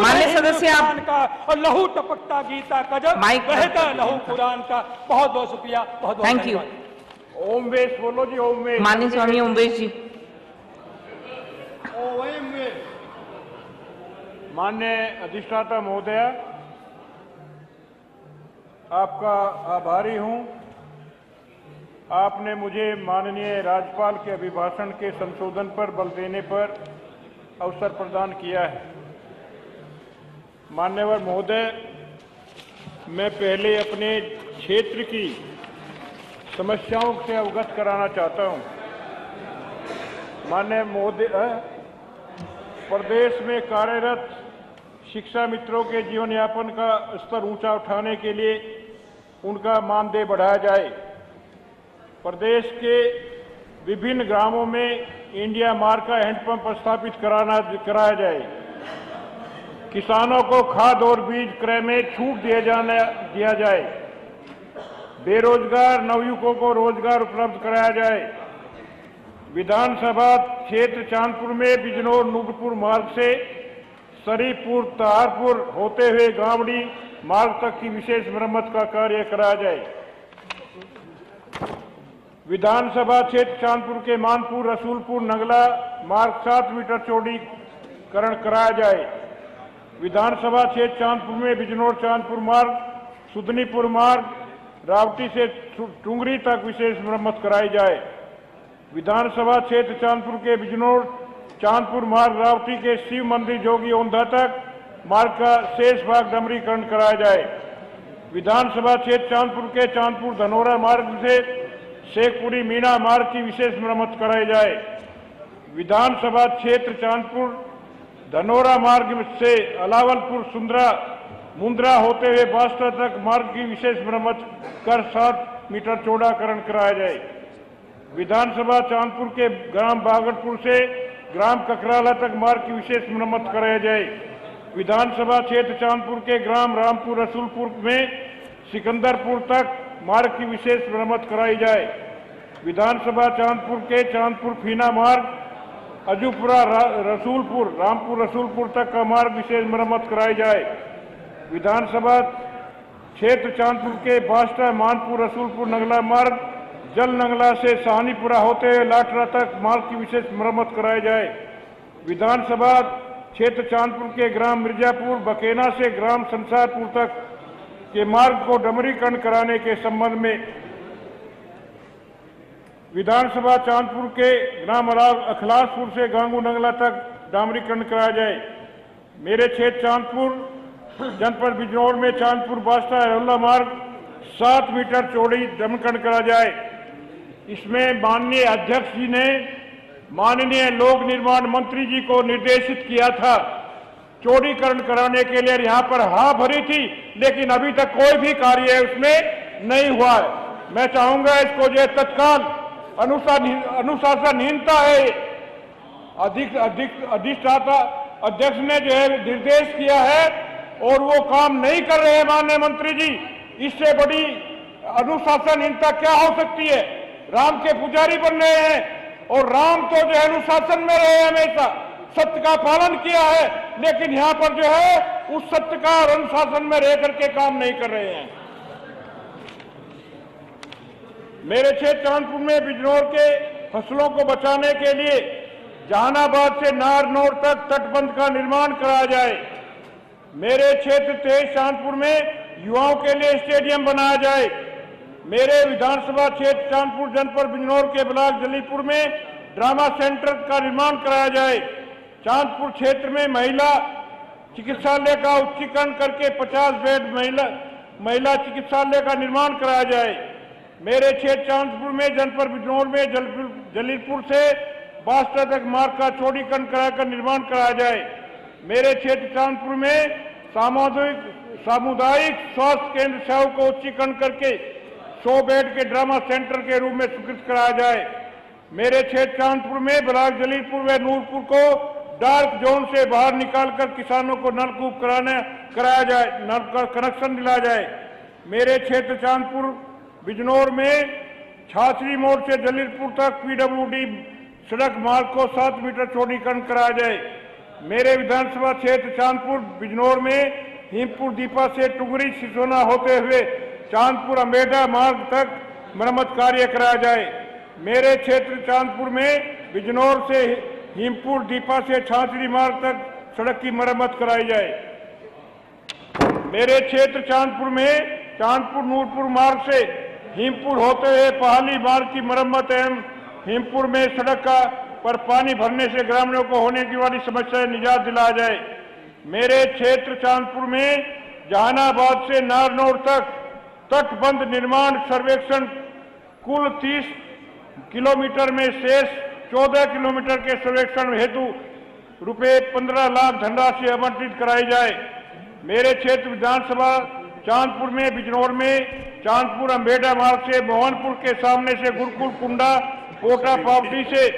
माननीय सदस्य आप का और लहू टपकता गीता का जब बहता लहू कुरान का। बहुत बहुत शुक्रिया, बहुत बहुत थैंक यू। ओमवेश बोलो जी, ओमवेश। माननीय स्वामी ओमवेश जी। माननीय अधिष्ठाता महोदय, आपका आभारी हूं। आपने मुझे माननीय राज्यपाल के अभिभाषण के संशोधन पर बल देने पर अवसर प्रदान किया है। मान्यवर महोदय, मैं पहले अपने क्षेत्र की समस्याओं से अवगत कराना चाहता हूं। माननीय महोदय, प्रदेश में कार्यरत शिक्षा मित्रों के जीवन यापन का स्तर ऊंचा उठाने के लिए उनका मानदेय बढ़ाया जाए। प्रदेश के विभिन्न ग्रामों में इंडिया मार्क का हैंडपंप स्थापित कराया जाए। किसानों को खाद और बीज क्रय में छूट दिया जाए। बेरोजगार नवयुवकों को रोजगार उपलब्ध कराया जाए। विधानसभा क्षेत्र चांदपुर में बिजनौर नूरपुर मार्ग से शरीफपुर तहारपुर होते हुए गावड़ी मार्ग तक की विशेष मरम्मत का कार्य कराया जाए। विधानसभा क्षेत्र चांदपुर के मानपुर रसूलपुर नंगला मार्ग 7 मीटर चौड़ीकरण कराया जाए। विधानसभा क्षेत्र चांदपुर में बिजनौर चांदपुर मार्ग, सुदनीपुर मार्ग, रावटी से टुंगरी तक विशेष मरम्मत कराई जाए। विधानसभा क्षेत्र चांदपुर के बिजनौर चांदपुर मार्ग, रावटी के शिव मंदिर जोगी ओंधा तक मार्ग का शेष भाग डमरीकरण कराया जाए। विधानसभा क्षेत्र चांदपुर के चांदपुर धनोरा मार्ग से शेखपुरी मीना मार्ग की विशेष मरम्मत कराई जाए। विधानसभा क्षेत्र चांदपुर धनोरा मार्ग से अलावलपुर सुंदरा मुंद्रा होते हुए बास्ता तक मार्ग की विशेष मरम्मत कर 7 मीटर चौड़ाकरण कराया जाए। विधानसभा चांदपुर के ग्राम बागटपुर से ग्राम ककराला तक मार्ग की विशेष मरम्मत कराया जाए। विधानसभा क्षेत्र चांदपुर के ग्राम रामपुर रसूलपुर में सिकंदरपुर तक मार्ग की विशेष मरम्मत कराई जाए। विधानसभा चांदपुर के चांदपुर फीना मार्ग, अजूपुरा रसूलपुर रामपुर रसूलपुर तक का मार्ग विशेष मरम्मत कराई जाए। विधानसभा क्षेत्र चांदपुर के बास्ता मानपुर रसूलपुर नंगला मार्ग, जल नंगला से सहानीपुरा होते हुए लाटरा तक मार्ग की विशेष मरम्मत कराई जाए। विधानसभा क्षेत्र चांदपुर के ग्राम मिर्जापुर बकेना से ग्राम संसारपुर तक के मार्ग को डमरीकरण कराने के संबंध में विधानसभा चांदपुर के ग्राम अखलासपुर से गांगू नंगला तक डामरीकरण कराया जाए। मेरे क्षेत्र चांदपुर जनपद बिजनौर में चांदपुर बास्ता अरोला मार्ग 7 मीटर चौड़ी डमरीकरण करा जाए। इसमें माननीय अध्यक्ष जी ने माननीय लोक निर्माण मंत्री जी को निर्देशित किया था चौड़ीकरण कराने के लिए। यहाँ पर हाँ भरी थी, लेकिन अभी तक कोई भी कार्य उसमें नहीं हुआ है। मैं चाहूंगा इसको जो तत्काल अनुशासनहीनता है। अधिष्ठाता अध्यक्ष ने जो है निर्देश किया है और वो काम नहीं कर रहे हैं माननीय मंत्री जी। इससे बड़ी अनुशासनहीनता क्या हो सकती है? राम के पुजारी बन रहे हैं और राम तो जो है अनुशासन में रहे हमेशा, सत्य का पालन किया है, लेकिन यहाँ पर जो है उस सत्य का और अनुशासन में रह करके काम नहीं कर रहे हैं। मेरे क्षेत्र चांदपुर में बिजनौर के फसलों को बचाने के लिए जहानाबाद से नारनौर तक तटबंध का निर्माण कराया जाए। मेरे क्षेत्र तेज चांदपुर में युवाओं के लिए स्टेडियम बनाया जाए। मेरे विधानसभा क्षेत्र चांदपुर जनपद बिजनौर के ब्लॉक जलीपुर में ड्रामा सेंटर का निर्माण कराया जाए। चांदपुर क्षेत्र में महिला चिकित्सालय का उच्चीकरण करके 50 बेड महिला चिकित्सालय का निर्माण कराया जाए। मेरे क्षेत्र चांदपुर में जनपद बिजनौर में जलीलपुर से बास्ता तक मार्ग का चौड़ीकरण कराकर निर्माण कराया जाए। मेरे क्षेत्र चांदपुर में सामुदायिक स्वास्थ्य केंद्र सेवा को उच्चीकरण करके 100 बेड के ड्रामा सेंटर के रूप में स्वीकृत कराया जाए। मेरे क्षेत्र चांदपुर में ब्लॉक जलीलपुर व नूरपुर को डार्क जोन से बाहर निकालकर किसानों को नलकूप कराया जाए, नल का कनेक्शन दिलाया जाए। मेरे क्षेत्र चांदपुर बिजनौर में छाछरी मोड़ से जलीलपुर तक पीडब्ल्यूडी सड़क मार्ग को 7 मीटर चौड़ीकरण कराया जाए। मेरे विधानसभा क्षेत्र चांदपुर बिजनौर में हिमपुर दीपा से टुंगरी सिसोना होते हुए चांदपुर अम्बेडा मार्ग तक मरम्मत कार्य कराया जाए। मेरे क्षेत्र चांदपुर में बिजनौर से हिमपुर दीपा से छाछड़ी मार्ग तक सड़क की मरम्मत कराई जाए। मेरे क्षेत्र चांदपुर में चांदपुर नूरपुर मार्ग से हिमपुर होते हुए पहाड़ी मार्ग की मरम्मत एवं हिमपुर में सड़क का पर पानी भरने से ग्रामीणों को होने की वाली समस्या से निजात दिलाया जाए। मेरे क्षेत्र चांदपुर में जहानाबाद से नारनौल तक तटबंध निर्माण सर्वेक्षण कुल 30 किलोमीटर में शेष 14 किलोमीटर के सर्वेक्षण हेतु रुपये 15 लाख धनराशि आवंटित कराई जाए। मेरे क्षेत्र विधानसभा चांदपुर में बिजनौर में चांदपुर अम्बेडा मार्ग से मोहनपुर के सामने से गुरुकुल कुंडा कोटा पावटी से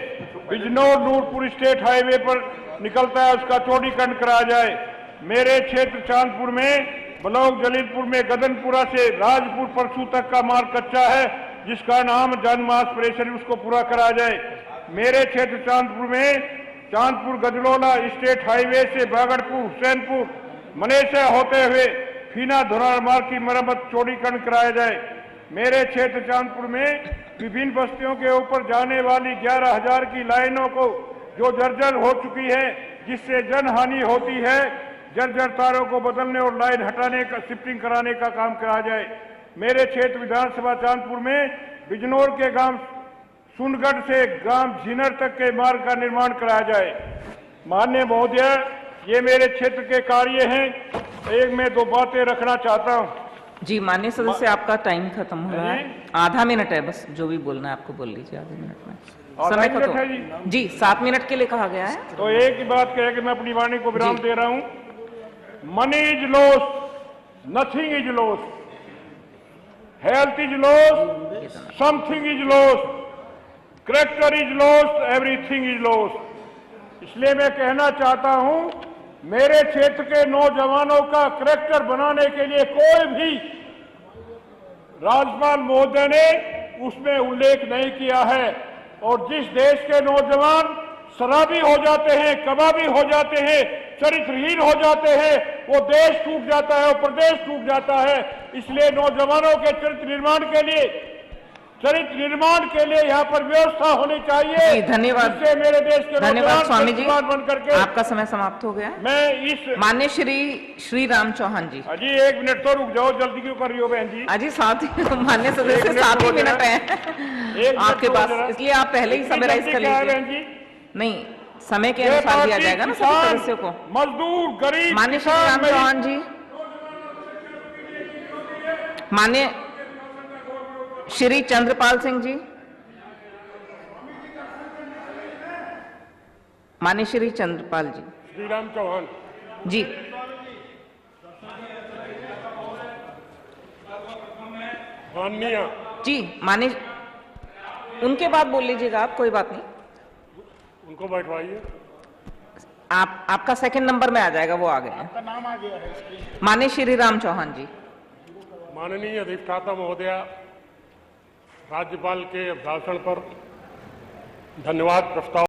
बिजनौर नूरपुर स्टेट हाईवे पर निकलता है, उसका चौड़ीकरण कराया जाए। मेरे क्षेत्र चांदपुर में ब्लॉक जलीलपुर में गदनपुरा से राजपुर परसू तक का मार्ग कच्चा है, जिसका नाम जनमास परेशानी उसको पूरा कराया जाए। मेरे क्षेत्र चांदपुर में चांदपुर गजलोला स्टेट हाईवे से बागड़पुर हुसैनपुर मनेसा होते हुए फीना धुरार मार्ग की मरम्मत चौड़ीकरण कराया जाए। मेरे क्षेत्र चांदपुर में विभिन्न बस्तियों के ऊपर जाने वाली 11,000 की लाइनों को जो जर्जर हो चुकी है, जिससे जनहानि होती है, जर्जर तारों को बदलने और लाइन हटाने का शिफ्टिंग कराने का काम कराया जाए। मेरे क्षेत्र विधानसभा चांदपुर में बिजनौर के गांव सुनगढ़ से गांव झीनर तक के मार्ग का निर्माण कराया जाए। माननीय महोदय, ये मेरे क्षेत्र के कार्य हैं। एक मैं दो बातें रखना चाहता हूं। जी माननीय सदस्य, आपका टाइम खत्म हो रहा है। आधा मिनट है बस, जो भी बोलना है आपको बोल लीजिए आधे मिनट में। समय मिनट है खत्म जी, 7 मिनट के लिए कहा गया है। तो एक ही बात कह के मैं अपनी वाणी को विराम दे रहा हूं। Money is loss, nothing is loss, health is loss, something is loss, character is loss, everything is loss. इसलिए मैं कहना चाहता हूं, मेरे क्षेत्र के नौजवानों का कैरेक्टर बनाने के लिए कोई भी राज्यपाल महोदय ने उसमें उल्लेख नहीं किया है। और जिस देश के नौजवान शराबी हो जाते हैं, कबाबी हो जाते हैं, चरित्रहीन हो जाते हैं, वो देश टूट जाता है, वो प्रदेश टूट जाता है। इसलिए नौजवानों के चरित्र निर्माण के लिए यहाँ पर व्यवस्था होनी चाहिए। धन्यवाद। इससे मेरे देश के धन्यवाद स्वामी जी, बन करके आपका समय समाप्त हो गया। मैं इस माननीय श्री राम चौहान जी। अजी 1 मिनट तो रुक जाओ, जल्दी क्यों कर रही हो बहन जी? अजी 7 माननीय सदस्य 7 ही मिनट है आपके पास, इसलिए आप पहले ही समराइज कर लीजिए। नहीं, समय के अनुसार दिया जाएगा ना सभी सदस्यों को। मजदूर, गरीब, माननीय श्री राम चौहान जी, माननीय श्री चंद्रपाल सिंह जी, माननीय श्री चंद्रपाल जी। श्री राम चौहान जी, माननीय जी माननीय, उनके बाद बोल लीजिएगा आप, कोई बात नहीं। उनको बैठवाइए। आपका सेकंड नंबर में आ जाएगा, वो आ गए हैं। आपका नाम आ गया है। माननीय श्री राम चौहान जी। माननीय अधिष्ठाता महोदया, राज्यपाल के अभिभाषण पर धन्यवाद प्रस्ताव